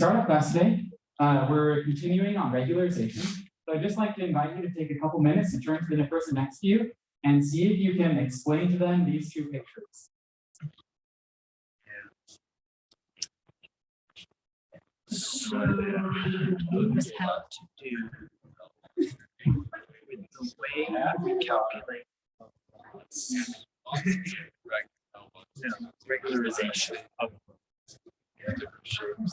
Start our class today. We're continuing on regularization. So I'd just like to invite you to take a couple minutes and turn to the person next to you and see if you can explain to them these two pictures. So these have to do with the way we calculate regularization of different shapes.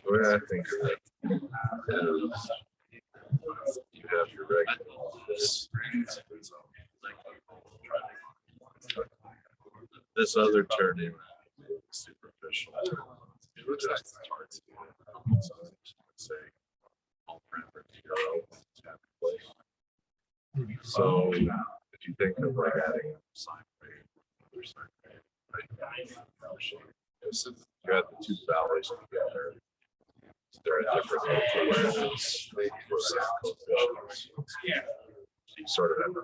What I think is you have your regulars. This other turning superficial. Just hard to say all parameters go place. So if you think of like adding a sine wave, other sine wave, right? You have the two valleys together. They're at different awareness for coefficients. Yeah. So you sort of have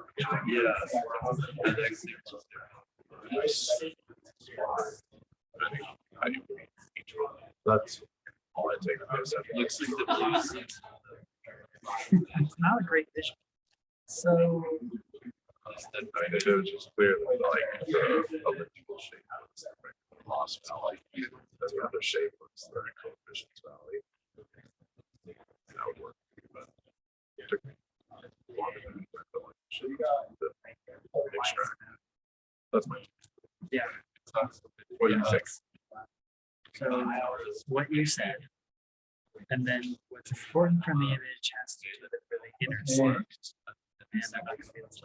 that's all I take from this. Looks like the blue seats. It's not a great vision. So I mean, it was just clear that like the elliptical shape was the loss valley. That's another shape was the coefficients valley. That would work, but it took me longer than I felt like the extract. That's my what do you think? So what you said, and then what's important from the image has to do with it really intersect, and I'm not going to be able to.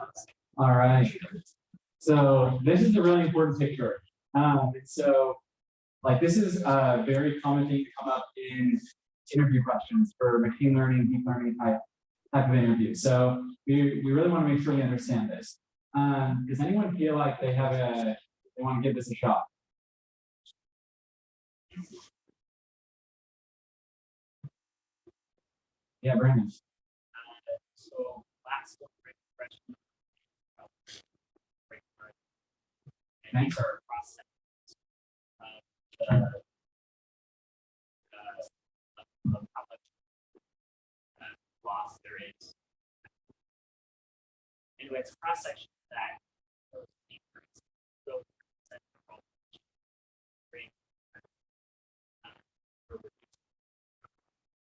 All right. So this is a really important picture. So like this is a very common thing to come up in interview questions for machine learning, deep learning type of interview. So we really want to make sure we understand this. Does anyone feel like they want to give this a shot? Yeah, Brandon. So last one, question. Thanks. Our process. Of how much loss there is. Anyway, it's a cross section that goes deeper.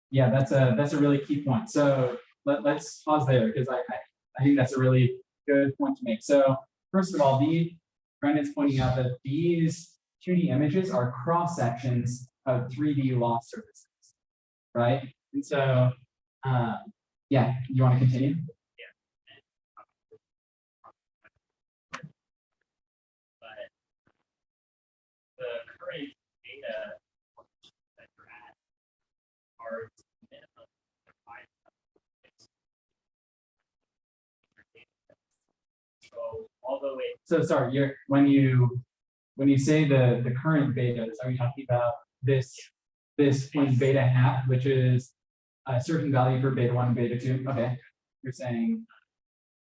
Yeah, that's a really key point. So let's pause there because I think that's a really good point to make. So first of all, Brandon's pointing out that these 2D images are cross sections of 3D loss surfaces, right? And so, yeah, you want to continue? But the current data that you're at are minimum. So although it. So sorry, when you say the current betas, are you talking about this point beta hat, which is a certain value for beta 1 and beta 2? Okay, you're saying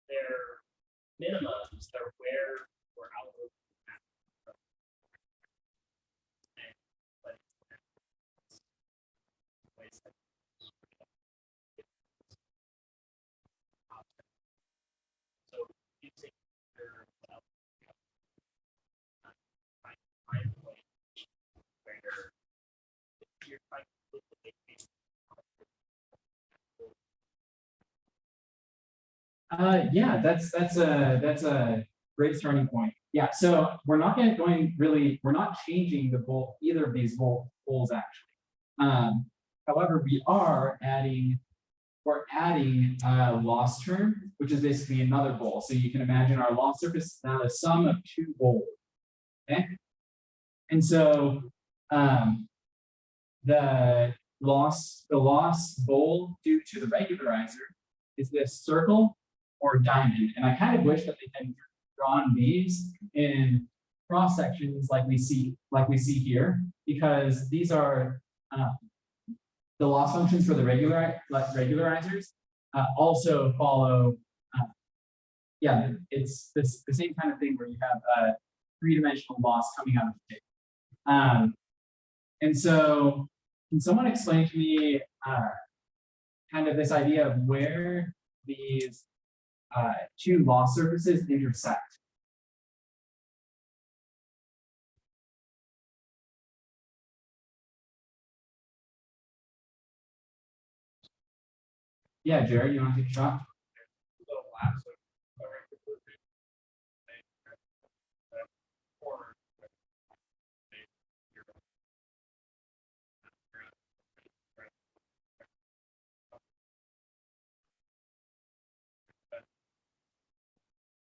they're minimums. They're where we're out of. So you take your yeah, that's a great starting point. Yeah, so we're not changing either of these goals actually. However, we're adding a loss term, which is basically another goal. So you can imagine our loss surface is now the sum of two goals. Okay, and so the loss goal due to the regularizer is this circle or diamond. And I kind of wish that they had drawn these in cross sections like we see here, because these are the loss functions for the regularizers also follow. Yeah, it's the same kind of thing where you have three-dimensional loss coming out of the shape. And so, can someone explain to me kind of this idea of where these two loss surfaces intersect? Yeah, Jared, you want to take a shot?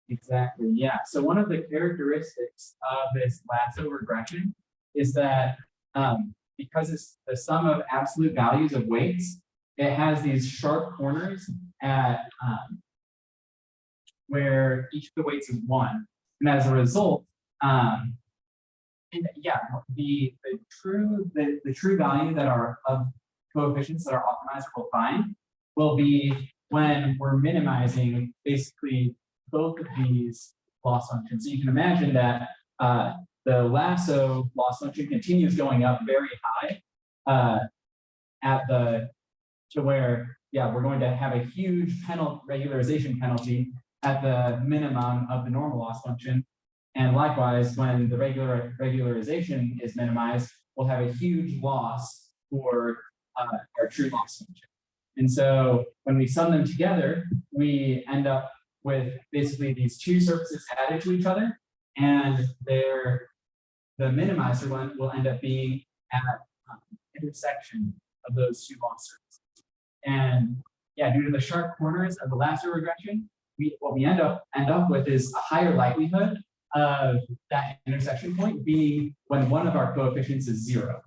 Exactly, yeah. So one of the characteristics of this lasso regression is that because it's the sum of absolute values of weights, it has these sharp corners at where each of the weights is 1. And as a result, and yeah, the true value that are of coefficients that our optimizer will find will be when we're minimizing basically both of these loss functions. So you can imagine that the lasso loss function continues going up very high to where, yeah, we're going to have a huge regularization penalty at the minimum of the normal loss function. And likewise, when the regularization is minimized, we'll have a huge loss for our true loss function. And so when we sum them together, we end up with basically these two surfaces added to each other, and the minimizer one will end up being at intersection of those two loss surfaces. And yeah, due to the sharp corners of the lasso regression, what we end up with is a higher likelihood of that intersection point being when one of our coefficients is 0.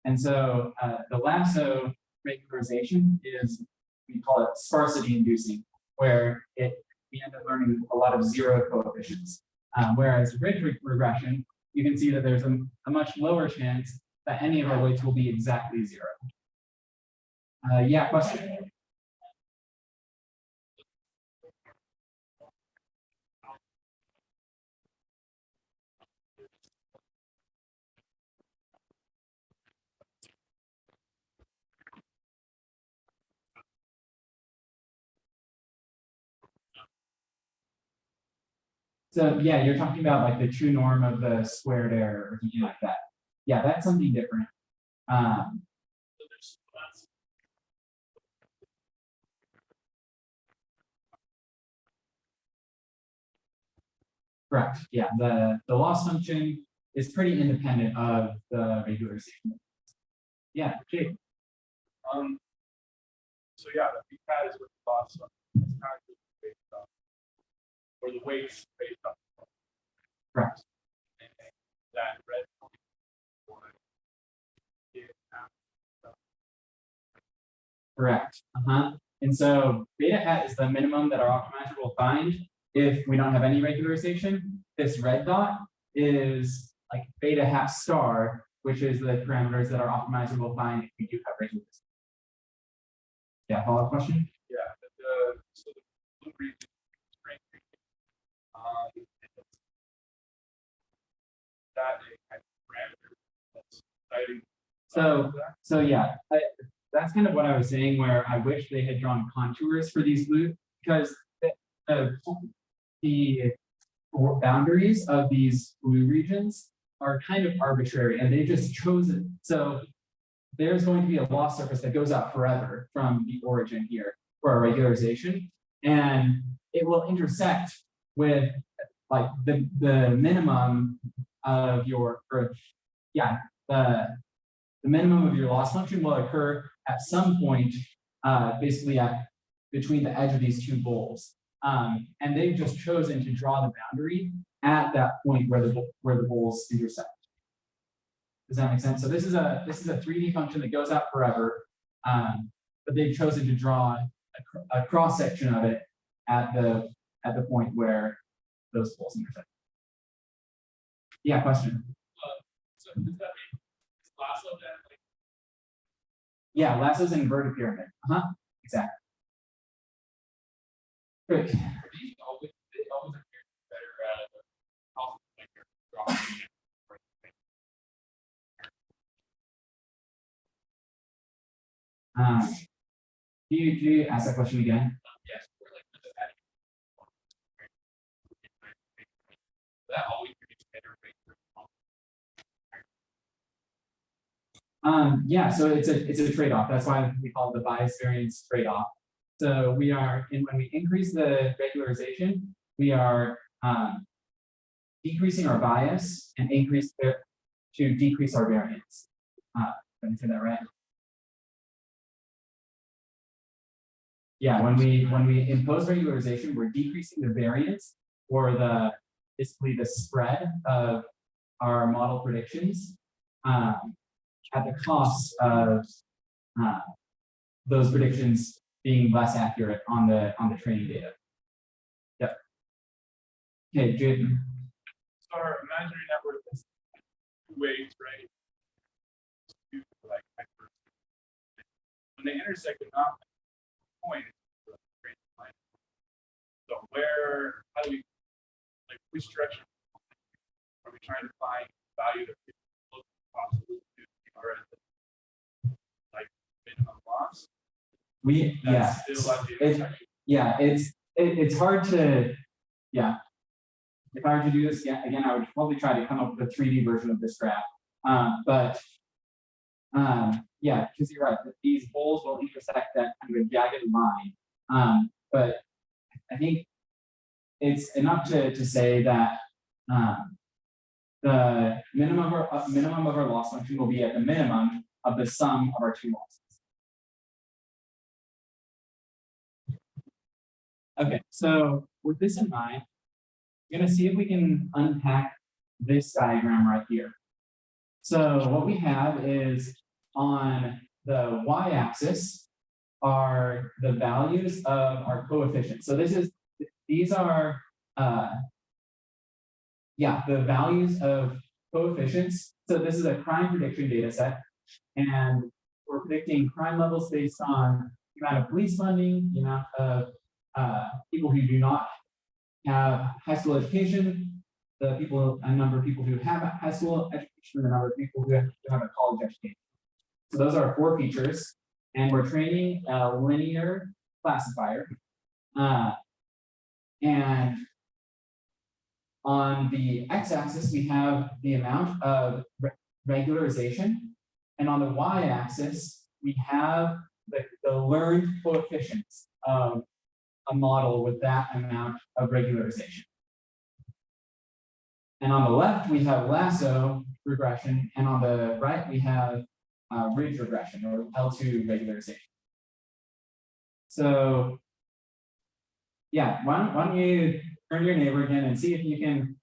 And so the lasso regularization is, we call it sparsity inducing, where we end up learning a lot of 0 coefficients. Whereas ridge regression, you can see that there's a much lower chance that any of our weights will be exactly 0. Yeah, question? So yeah, you're talking about like the true norm of the squared error or something like that. Yeah, that's something different. Correct. Yeah, the loss function is pretty independent of the regularization. Yeah, Jake. So yeah, the BCAT is what the loss function is kind of based on, or the weights based on. Correct. And that red one. Correct. And so beta hat is the minimum that our optimizer will find if we don't have any regularization. This red dot is like beta hat star, which is the parameters that our optimizer will find if we do have regularization. Yeah, follow-up question? Yeah, so the blue region is strength region. That a kind of parameter that's exciting. So yeah, that's kind of what I was saying, where I wish they had drawn contours for these blue, because the boundaries of these blue regions are kind of arbitrary, and they just chose it. So there's going to be a loss surface that goes out forever from the origin here for our regularization, and it will intersect with like the minimum of your, the minimum of your loss function will occur at some point, basically between the edge of these two bowls. And they've just chosen to draw the boundary at that point where the bowls intersect. Does that make sense? So this is a 3D function that goes out forever, but they've chosen to draw a cross section of it at the point where those bowls intersect. Yeah, question. So does that mean lasso then? Yeah, lasso's an inverted pyramid. Exactly. Great. These always appear better at Can you ask that question again? Yes. That always Yeah, so it's a trade-off. That's why we call it the bias variance trade-off. So we are, and when we increase the regularization, we are decreasing our bias and increase to decrease our variance. Did I say that right? Yeah, when we impose regularization, we're decreasing the variance or basically the spread of our model predictions at the cost of those predictions being less accurate on the training data. Yep. Okay, Jaden. So our imaginary network is two ways, right? Like when they intersect, not point. So how do we, like, which direction are we trying to find value that look possible to our like minimum loss? It's hard to, if I were to do this again, I would probably try to come up with a 3D version of this graph. Yeah, because you're right, that these bowls will intersect that kind of a jagged line. But I think it's enough to say that the minimum of our loss function will be at the minimum of the sum of our two losses. Okay, so with this in mind, I'm going to see if we can unpack this diagram right here. So what we have is on the y-axis are the values of our coefficients. So these are the values of coefficients. So this is a crime prediction data set, and we're predicting crime levels based on the amount of police funding, the amount of people who do not have high school education, a number of people who have high school education, and the number of people who have a college education. So those are 4 features, and we're training a linear classifier. And on the x-axis, we have the amount of regularization, and on the y-axis, we have the learned coefficients of a model with that amount of regularization. And on the left, we have lasso regression, and on the right, we have ridge regression, or L2 regularization. So, yeah, why don't you turn to your neighbor again and see if you can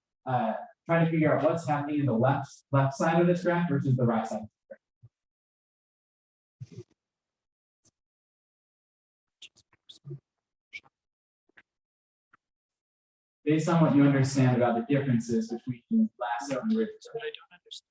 try to figure out what's happening in the left side of this graph versus the right side of this graph. Based on what you understand about the differences between lasso and ridge. But I don't understand.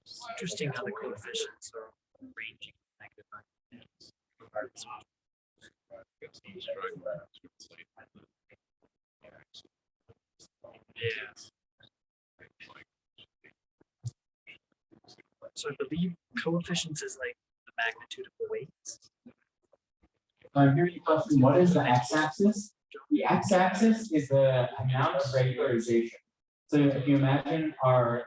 It's interesting how the coefficients are ranging negative. Yeah. So I believe coefficients is like the magnitude of the weights. I'm hearing your question, what is the x-axis? The x-axis is the amount of regularization. So if you imagine our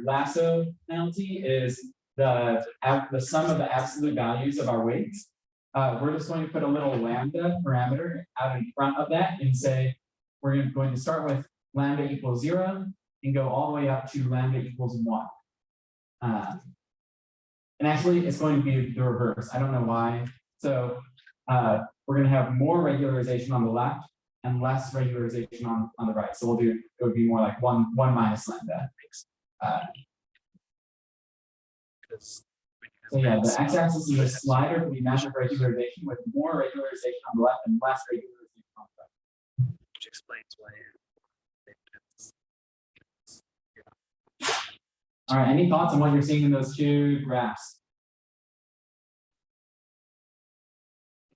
lasso penalty is the sum of the absolute values of our weights. We're just going to put a little lambda parameter out in front of that and say, we're going to start with lambda equals 0 and go all the way up to lambda equals 1. And actually, it's going to be the reverse. I don't know why. So we're going to have more regularization on the left and less regularization on the right. So it would be more like one minus lambda. So yeah, the x-axis is a slider for the amount of regularization with more regularization on the left and less regularization on the right. Which explains why. All right, any thoughts on what you're seeing in those two graphs?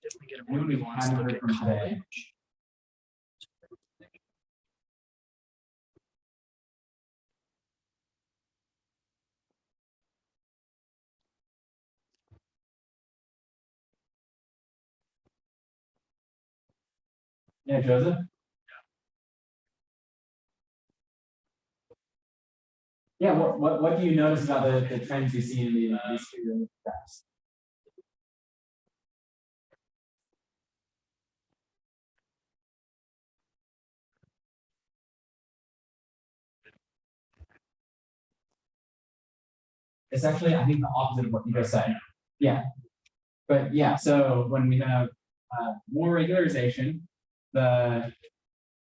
Definitely get a more nuanced look at college. Yeah, Joseph? Yeah, what do you notice about the trends you see in these two graphs? It's actually, I think, the opposite of what you just said. Yeah. But yeah, so when we have more regularization, we're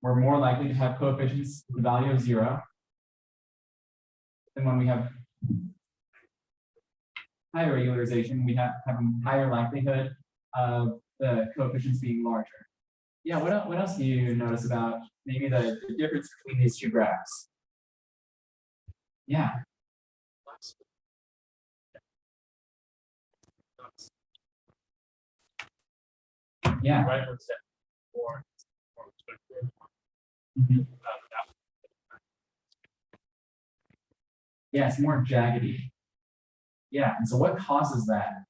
more likely to have coefficients with the value of 0. And when we have higher regularization, we have a higher likelihood of the coefficients being larger. Yeah, what else do you notice about maybe the difference between these two graphs? Yeah. Yeah. Right one set more respectful. Mm-hmm. Yeah, it's more jaggedy. Yeah, and so what causes that?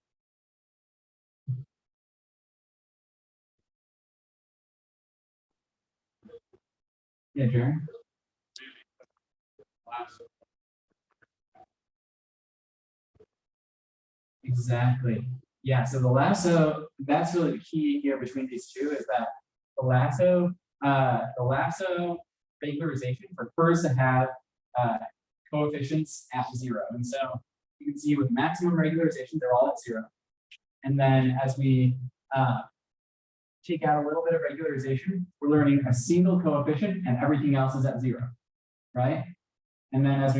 Yeah, Jerry? Exactly. Yeah, so the lasso, that's really the key here between these two is that the lasso regularization prefers to have coefficients at 0. And so you can see with maximum regularization, they're all at 0. And then as we take out a little bit of regularization, we're learning a single coefficient and everything else is at 0, right? And then as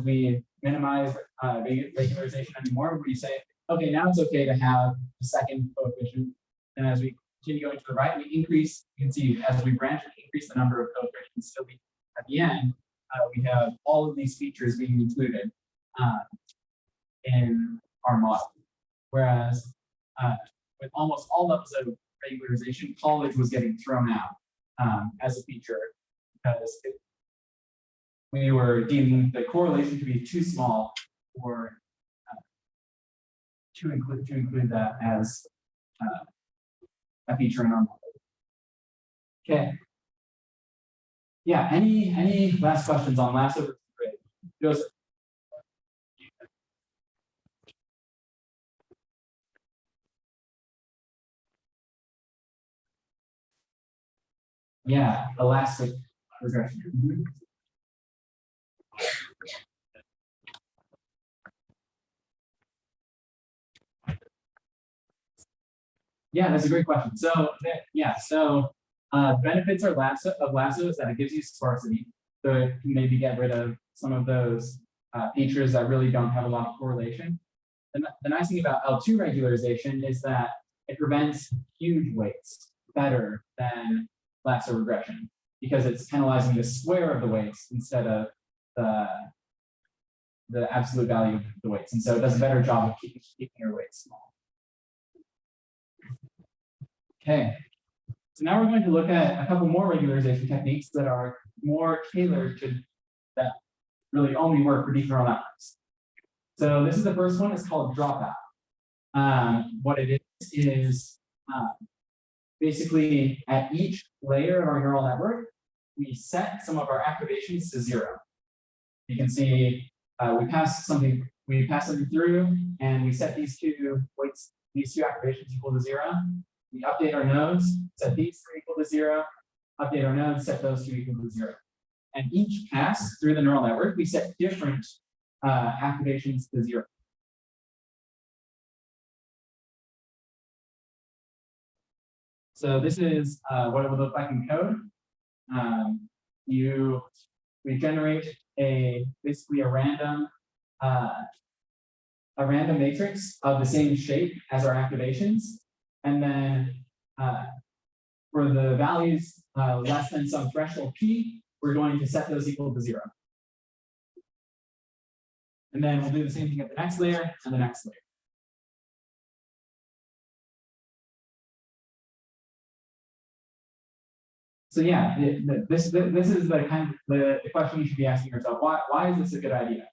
we minimize regularization anymore, we say, okay, now it's okay to have a second coefficient. And as we continue going to the right, we increase, you can see as we branch and increase the number of coefficients. So at the end, we have all of these features being included in our model. Whereas with almost all levels of regularization, college was getting thrown out as a feature because we were deeming the correlation to be too small for to include that as a feature in our model. Okay. Yeah. Any last questions on lasso versus grid? Joseph. Yeah, elastic regression. Mm-hmm. Yeah, that's a great question. So yeah, so benefits of lasso is that it gives you sparsity. So it can maybe get rid of some of those features that really don't have a lot of correlation. And the nice thing about L2 regularization is that it prevents huge weights better than lasso regression because it's penalizing the square of the weights instead of the absolute value of the weights. And so it does a better job of keeping your weights small. Okay, so now we're going to look at a couple more regularization techniques that are more tailored to that really only work for deep neural networks. So this is the first one. It's called dropout. What it is basically at each layer of our neural network, we set some of our activations to 0. You can see we pass something through, and we set these two weights, these two activations equal to 0. We update our nodes, set these 3 equal to 0. Update our nodes, set those 2 equal to 0. And each pass through the neural network, we set different activations to 0. So this is what it would look like in code. We generate basically a random matrix of the same shape as our activations, and then for the values less than some threshold p, we're going to set those equal to 0. And then we'll do the same thing at the next layer and the next layer. So yeah, this is the kind of the question you should be asking yourself. Why is this a good idea?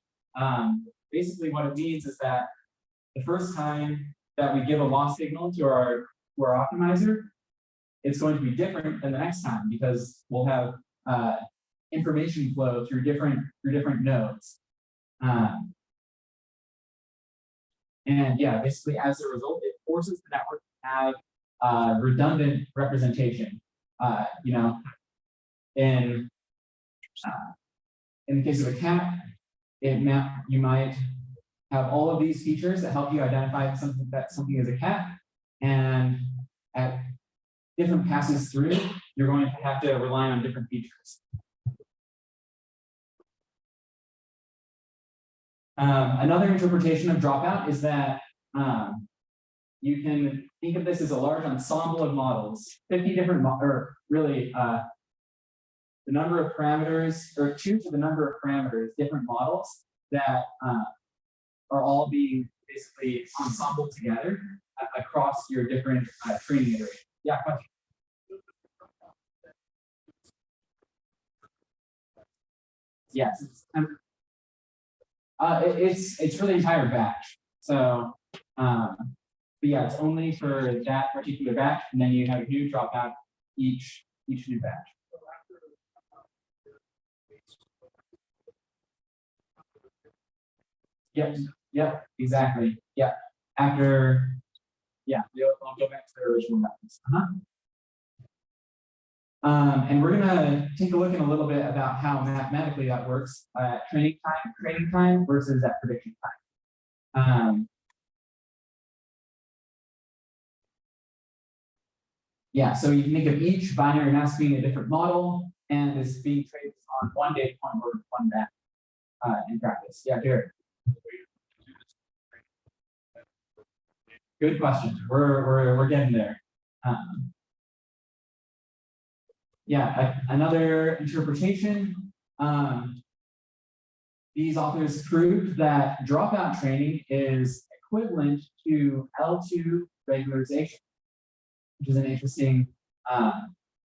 Basically, what it means is that the first time that we give a loss signal to our optimizer, it's going to be different than the next time because we'll have information flow through different nodes. And yeah, basically, as a result, it forces the network to have redundant representation. You know, in the case of a cat, you might have all of these features that help you identify something is a cat, and at different passes through, you're going to have to rely on different features. Another interpretation of dropout is that you can think of this as a large ensemble of models, 50 different, or really the number of parameters, or 2 to the number of parameters, different models that are all being basically ensembled together across your different training iterations. Yeah, question. Yes, it's for the entire batch. So, but yeah, it's only for that particular batch, and then you have a new dropout each new batch. Yep, exactly. Yeah, after, yeah, I'll go back to the original methods. And we're gonna take a look in a little bit about how mathematically that works at training time versus at prediction time. Yeah, so you can think of each binary mask being a different model, and this being trained on one data point or one batch in practice. Yeah, Jared. Good question. We're getting there. Yeah, another interpretation. These authors proved that dropout training is equivalent to L2 regularization, which is an interesting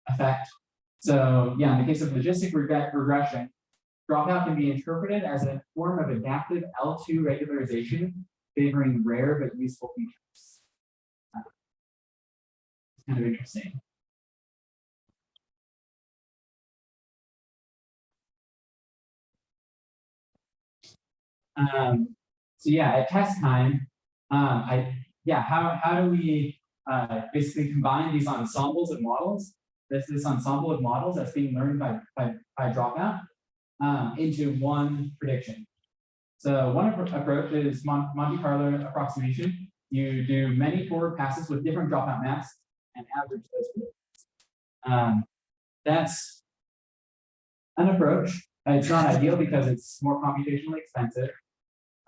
effect. So yeah, in the case of logistic regression, dropout can be interpreted as a form of adaptive L2 regularization favoring rare but useful features. It's kind of interesting. So yeah, at test time, how do we basically combine these ensembles of models? This ensemble of models that's being learned by dropout into one prediction. So one approach is Monte Carlo approximation. You do many forward passes with different dropout maps and average those predictions. That's an approach. It's not ideal because it's more computationally expensive.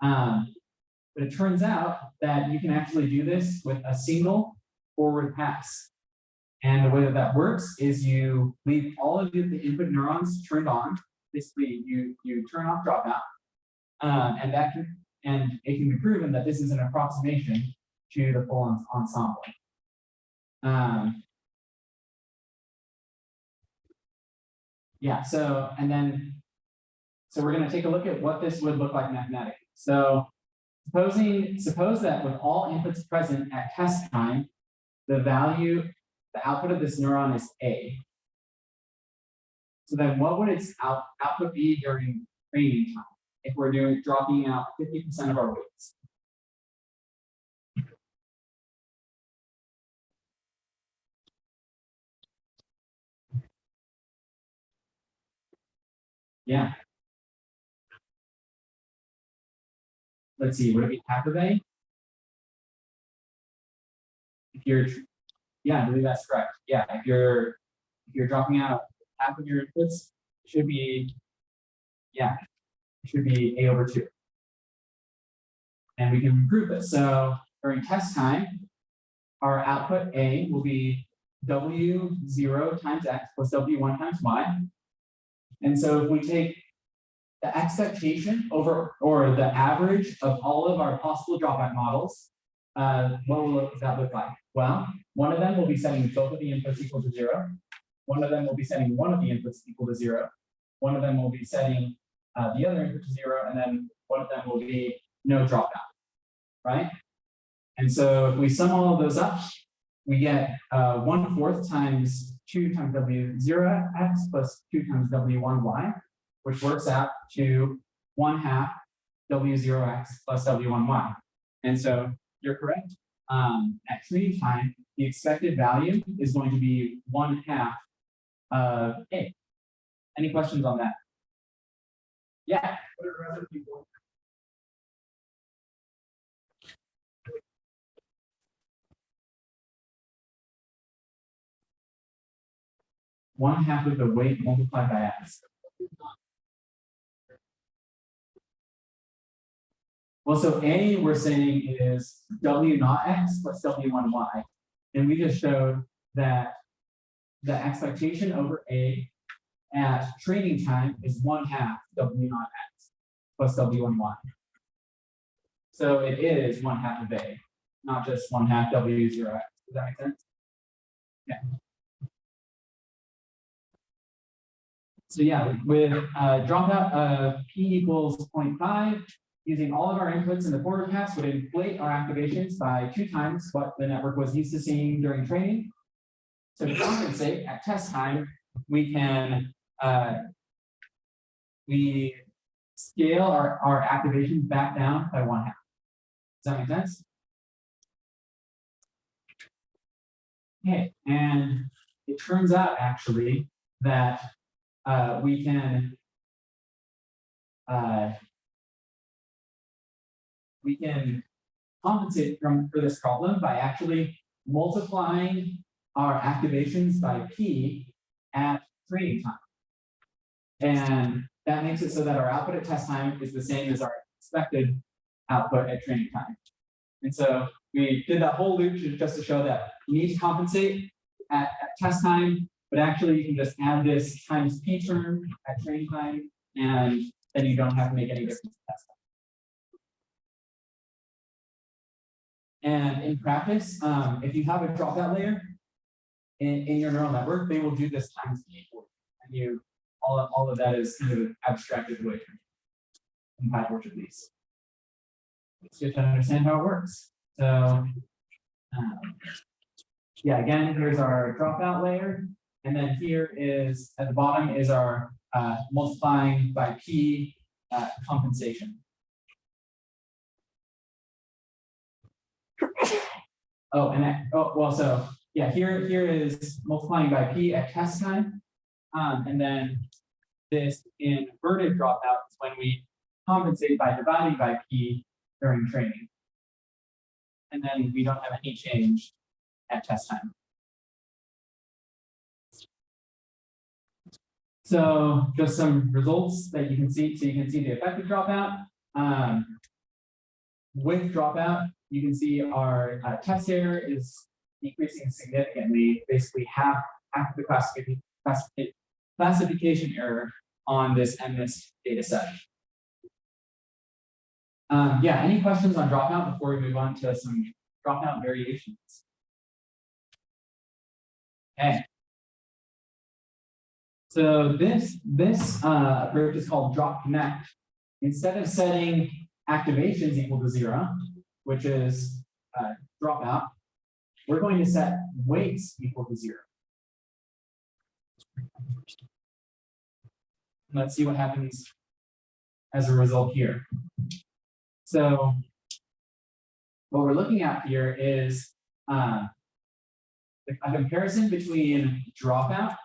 But it turns out that you can actually do this with a single forward pass. And the way that works is you leave all of the input neurons turned on. Basically, you turn off dropout, and it can be proven that this is an approximation to the full ensemble. Yeah. So we're going to take a look at what this would look like mathematically. So suppose that with all inputs present at test time, the output of this neuron is A. So then what would its output be during training time if we're dropping out 50% of our weights? Yeah. Let's see, would it be half of A? Yeah, I believe that's correct. Yeah, if you're dropping out half of your inputs, it should be, yeah, it should be A over 2. And we can improve this. So during test time, our output A will be W0 times X plus W1 times Y. And so if we take the expectation over, or the average of all of our possible dropout models, what will that look like? Well, one of them will be setting both of the inputs equal to 0. One of them will be setting one of the inputs equal to 0. One of them will be setting the other input to 0, and then one of them will be no dropout, right? And so if we sum all of those up, we get 1/4 times 2 times W0x plus 2 times W1y, which works out to 1/2 W0x plus W1y. And so you're correct. At training time, the expected value is going to be 1/2 of A. Any questions on that? Yeah. Would it rather be 1/2 of the weight multiplied by X? Well, so A we're saying is W naught X plus W1Y. And we just showed that the expectation over A at training time is 1/2 W naught X plus W1Y. So it is 1/2 of A, not just 1/2 W0X. Does that make sense? Yeah. So yeah, with dropout of P equals 0.5, using all of our inputs in the forecast would inflate our activations by 2 times what the network was used to seeing during training. So to compensate at test time, we can we scale our activations back down by 1/2. Does that make sense? Okay, and it turns out actually that we can compensate for this problem by actually multiplying our activations by P at training time. And that makes it so that our output at test time is the same as our expected output at training time. And so we did that whole loop just to show that you need to compensate at test time, but actually you can just add this times P term at training time, and then you don't have to make any difference at test time. And in practice, if you have a dropout layer in your neural network, they will do this times P, and you all of that is kind of abstracted away from PyTorch at least. It's good to understand how it works. So yeah, again, here's our dropout layer, and then here is at the bottom is our multiplying by P compensation. Oh, and well, so yeah, here is multiplying by P at test time, and then this inverted dropout is when we compensate by dividing by P during training, and then we don't have any change at test time. So just some results that you can see. So you can see the effective dropout. With dropout, you can see our test error is decreasing significantly, basically half of the classification error on this MNIST data set. Yeah, any questions on dropout before we move on to some dropout variations? Okay. So this approach is called drop connect. Instead of setting activations equal to 0, which is dropout, we're going to set weights equal to 0. Let's see what happens as a result here. So what we're looking at here is a comparison between dropout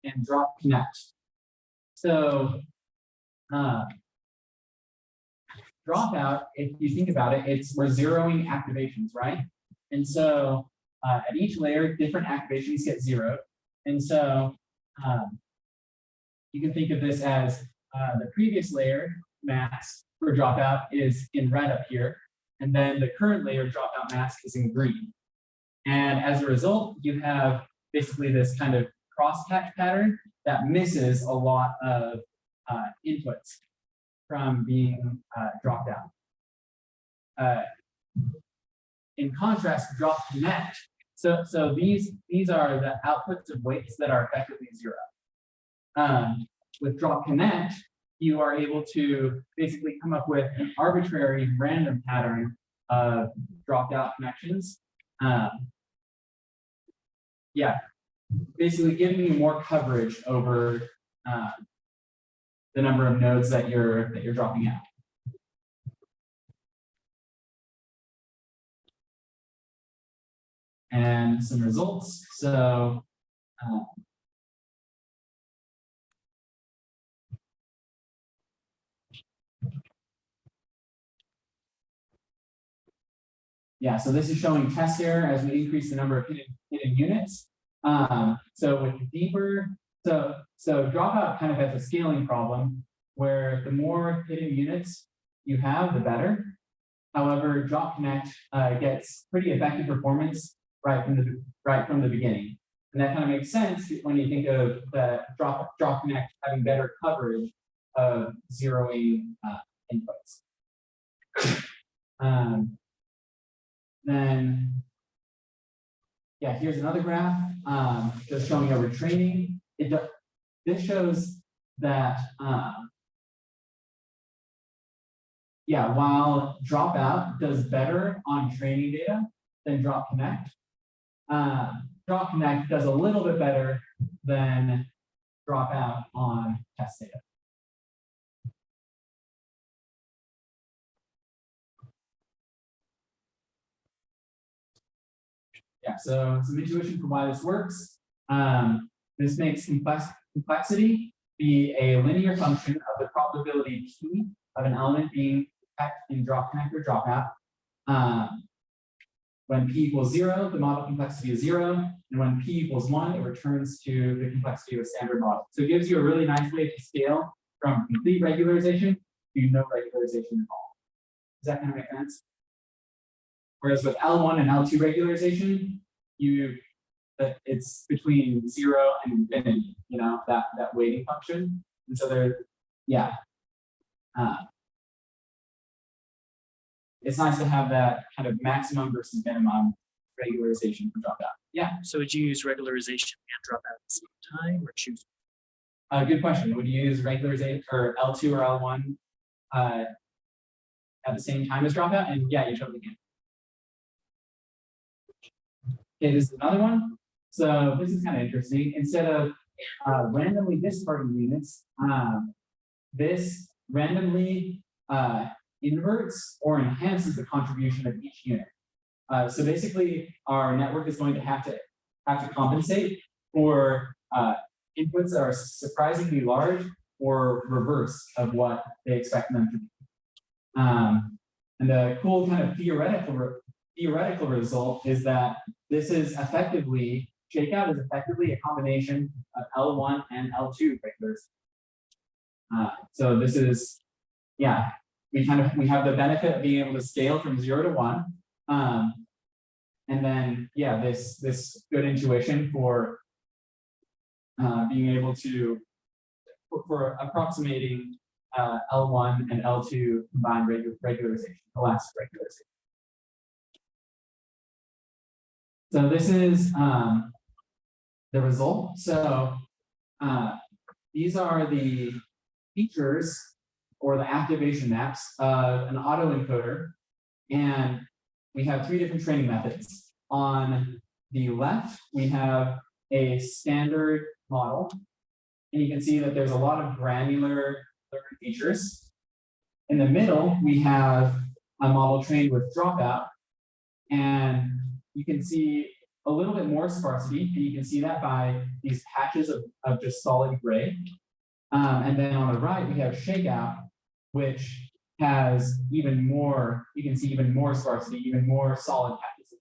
and drop connect. So dropout, if you think about it, we're zeroing activations, right? And so at each layer, different activations get zeroed. And so you can think of this as the previous layer mask for dropout is in red up here, and then the current layer dropout mask is in green. And as a result, you have basically this kind of crosshatch pattern that misses a lot of inputs from being dropped out. In contrast, drop connect. So these are the outputs of weights that are effectively zero. With drop connect, you are able to basically come up with an arbitrary random pattern of dropped out connections. Yeah, basically giving you more coverage over the number of nodes that you're dropping out. And some results. So yeah, so this is showing test error as we increase the number of hidden units. So with deeper, so dropout kind of has a scaling problem where the more hidden units you have, the better. However, drop connect gets pretty effective performance right from the beginning, and that kind of makes sense when you think of the drop connect having better coverage of zeroing inputs. Then, yeah, here's another graph just showing overtraining. This shows that, yeah, while dropout does better on training data than drop connect, drop connect does a little bit better than dropout on test data. Yeah, so some intuition for why this works. This makes complexity be a linear function of the probability P of an element being detected in drop connect or dropout. When P equals 0, the model complexity is 0, and when P equals 1, it returns to the complexity of a standard model. So it gives you a really nice way to scale from complete regularization to no regularization at all. Does that kind of make sense? Whereas with L1 and L2 regularization, it's between 0 and infinity, you know, that weighting function. And so there, yeah. It's nice to have that kind of maximum versus minimum regularization for dropout. Yeah. So would you use regularization and dropout at the same time, or choose? Good question. Would you use regularization or L2 or L1 at the same time as dropout? And yeah, you totally can. Okay, this is another one. So this is kind of interesting. Instead of randomly discarding units, this randomly inverts or enhances the contribution of each unit. So basically, our network is going to have to compensate for inputs that are surprisingly large or reverse of what they expect them to be. And the cool kind of theoretical result is that this is effectively, shakeout is effectively a combination of L1 and L2 regulars. So this is, yeah, we have the benefit of being able to scale from 0 to 1. And then, yeah, this good intuition for being able to, for approximating L1 and L2 combined regularization, elastic regularization. So this is the result. So these are the features or the activation maps of an autoencoder. And we have 3 different training methods. On the left, we have a standard model. And you can see that there's a lot of granular learned features. In the middle, we have a model trained with dropout. And you can see a little bit more sparsity, and you can see that by these patches of just solid gray. And then on the right, we have shakeout, which has even more, you can see even more sparsity, even more solid patches of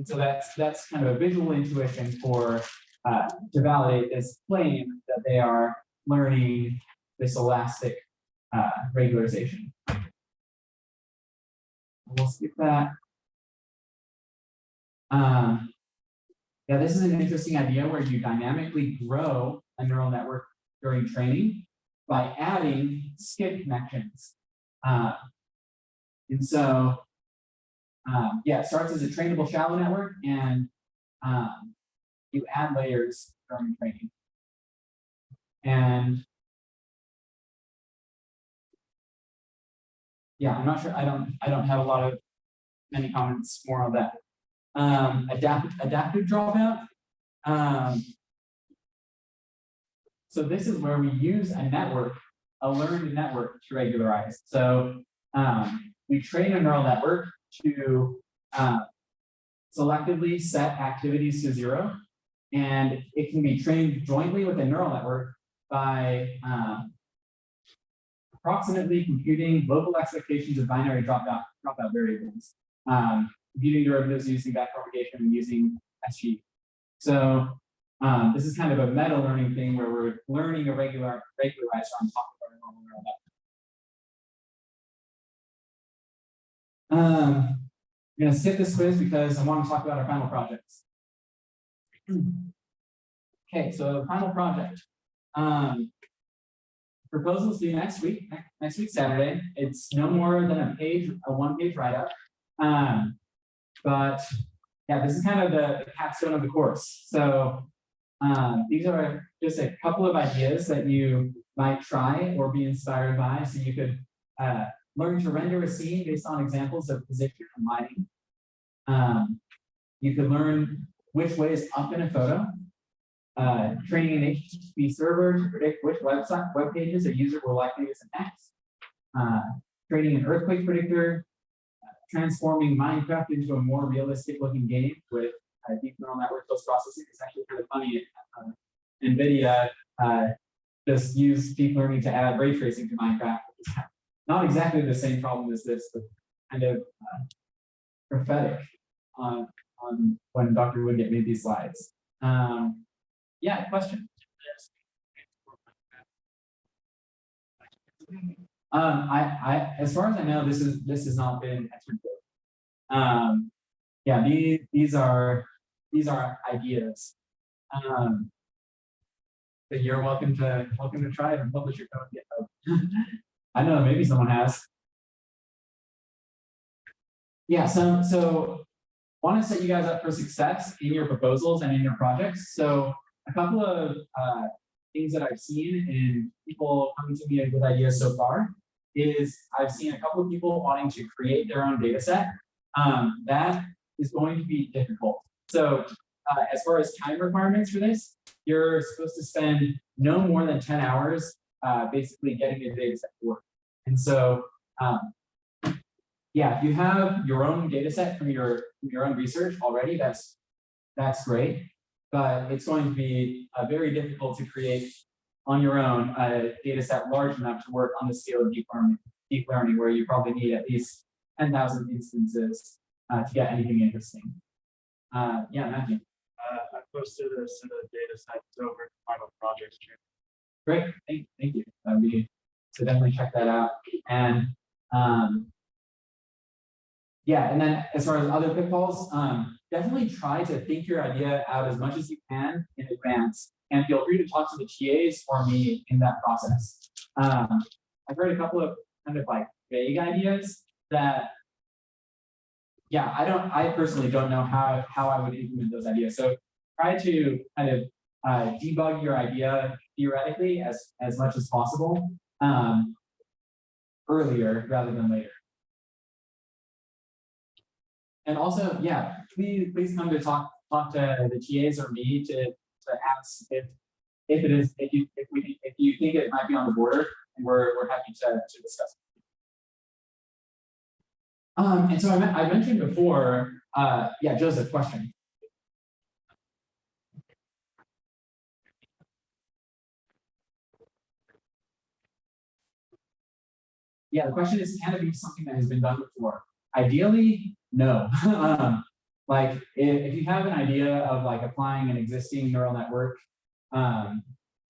And so that's kind of a visual intuition for to validate this claim that they are learning this elastic regularization. We'll skip that. Yeah, this is an interesting idea where you dynamically grow a neural network during training by adding skip connections. And so, yeah, it starts as a trainable shallow network, and you add layers during training. And yeah, I'm not sure. I don't have a lot of many comments more on that. Adaptive dropout. So this is where we use a network, a learned network, to regularize. So we train a neural network to selectively set activities to 0, and it can be trained jointly with a neural network by approximately computing local expectations of binary dropout variables, computing derivatives using backpropagation and using SG. So this is kind of a meta learning thing where we're learning a regularizer on top of our normal neural network. I'm going to skip this quiz because I want to talk about our final projects. Okay, so final project. Proposals due next week Saturday. It's no more than a one-page write-up. But yeah, this is kind of the capstone of the course. So these are just a couple of ideas that you might try or be inspired by. So you could learn to render a scene based on examples of position and lighting. You could learn which way is up in a photo. Training an HTTP server to predict which web pages a user will likely visit next. Training an earthquake predictor. Transforming Minecraft into a more realistic looking game with deep neural network post-processing. It's actually kind of funny. NVIDIA just used deep learning to add ray tracing to Minecraft. It's not exactly the same problem as this, but kind of prophetic on when Dr. Woodgate made these slides. Yeah, question. As far as I know, this has not been executed. Yeah, these are ideas. But you're welcome to try it and publish your code on GitHub. I don't know, maybe someone has. Yeah, so want to set you guys up for success in your proposals and in your projects. So a couple of things that I've seen in people coming to me with ideas so far is I've seen a couple of people wanting to create their own data set. That is going to be difficult. So as far as time requirements for this, you're supposed to spend no more than 10 hours basically getting a data set to work. And so yeah, if you have your own data set from your own research already, that's great. But it's going to be very difficult to create on your own a data set large enough to work on the scale of deep learning, where you probably need at least 10,000 instances to get anything interesting. Yeah, Matthew. I posted a set of data sets over to Final Projects channel. Great, thank you. That'd be, so definitely check that out. And yeah, and then as far as other pitfalls, definitely try to think your idea out as much as you can in advance, and feel free to talk to the TAs or me in that process. I've heard a couple of kind of like vague ideas that, yeah, I personally don't know how I would implement those ideas. So try to kind of debug your idea theoretically as much as possible earlier rather than later. And also, yeah, please come to talk to the TAs or me to ask if you think it might be on the border, and we're happy to discuss it. And so I mentioned before, yeah, Joseph, question. Yeah, the question is, can it be something that has been done before? Ideally, no. like if you have an idea of like applying an existing neural network,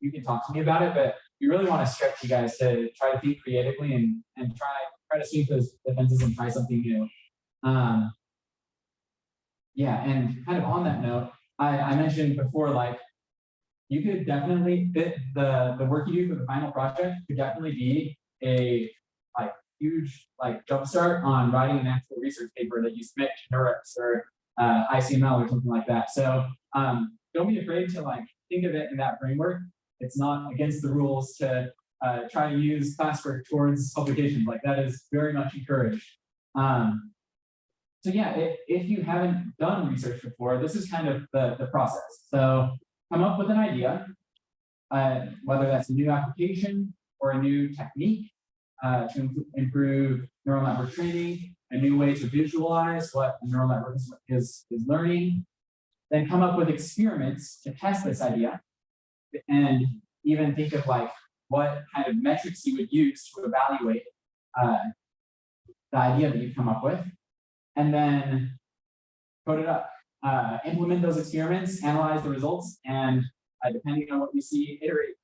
you can talk to me about it, but we really want to stretch you guys to try to think creatively and try to sweep those defenses and try something new. Yeah, and kind of on that note, I mentioned before, like you could definitely the work you do for the final project could definitely be a like huge like jumpstart on writing an actual research paper that you submit to NeurIPS or ICML or something like that. So don't be afraid to like think of it in that framework. It's not against the rules to try to use classwork towards publications. Like that is very much encouraged. So yeah, if you haven't done research before, this is kind of the process. So come up with an idea, whether that's a new application or a new technique to improve neural network training, a new way to visualize what a neural network is learning. Then come up with experiments to test this idea, and even think of like what kind of metrics you would use to evaluate the idea that you've come up with, and then code it up. Implement those experiments, analyze the results, and depending on what you see, iterate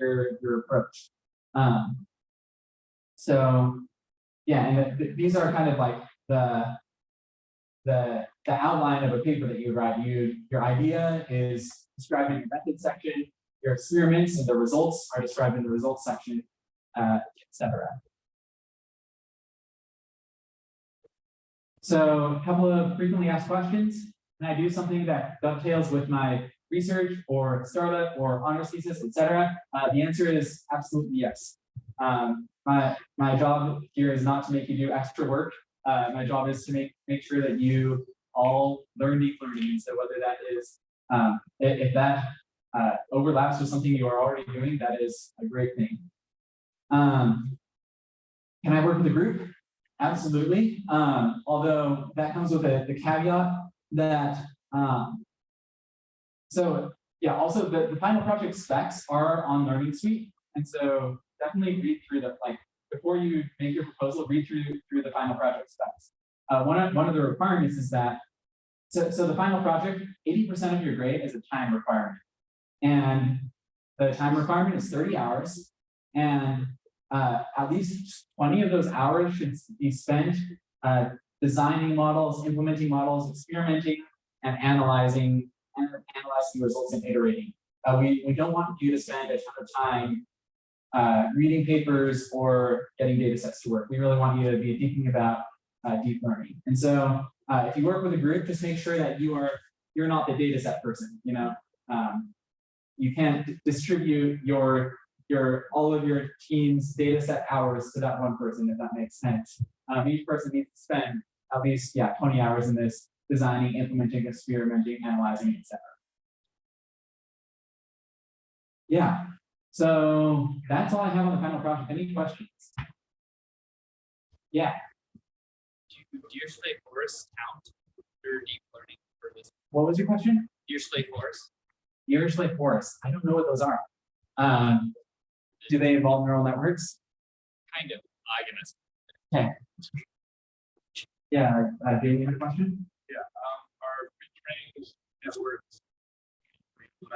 your approach. So yeah, and these are kind of like the outline of a paper that you write. Your idea is described in your method section. Your experiments and the results are described in the results section, etc. So a couple of frequently asked questions. Can I do something that dovetails with my research or startup or honors thesis, etc.? The answer is absolutely yes. My job here is not to make you do extra work. My job is to make sure that you all learn deep learning. And so whether that is, if that overlaps with something you are already doing, that is a great thing. Can I work with a group? Absolutely. Although that comes with the caveat that, so yeah, also the final project specs are on Learning Suite. And so definitely read through the, like, before you make your proposal, read through the final project specs. One of the requirements is that, so the final project, 80% of your grade is a time requirement. And the time requirement is 30 hours. And at least 20 of those hours should be spent designing models, implementing models, experimenting, and analyzing results and iterating. We don't want you to spend a ton of time reading papers or getting data sets to work. We really want you to be thinking about deep learning. And so if you work with a group, just make sure that you're not the data set person. You know, you can't distribute all of your team's data set hours to that one person, if that makes sense. Each person needs to spend at least 20 hours in this, designing, implementing, experimenting, analyzing, etc. Yeah, so that's all I have on the final project. Any questions? Yeah. Do your slate forests count for deep learning for this? What was your question? Your slate forests? Your slate forests. I don't know what those are. Do they involve neural networks? Kind of, I guess. Okay. Yeah, Jamie, you have a question? Yeah, are pre-trained networks?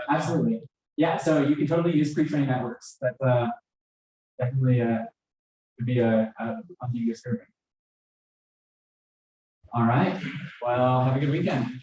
Absolutely. Yeah, so you can totally use pre-trained networks. That definitely would be something you serving. All right. Well, have a good weekend.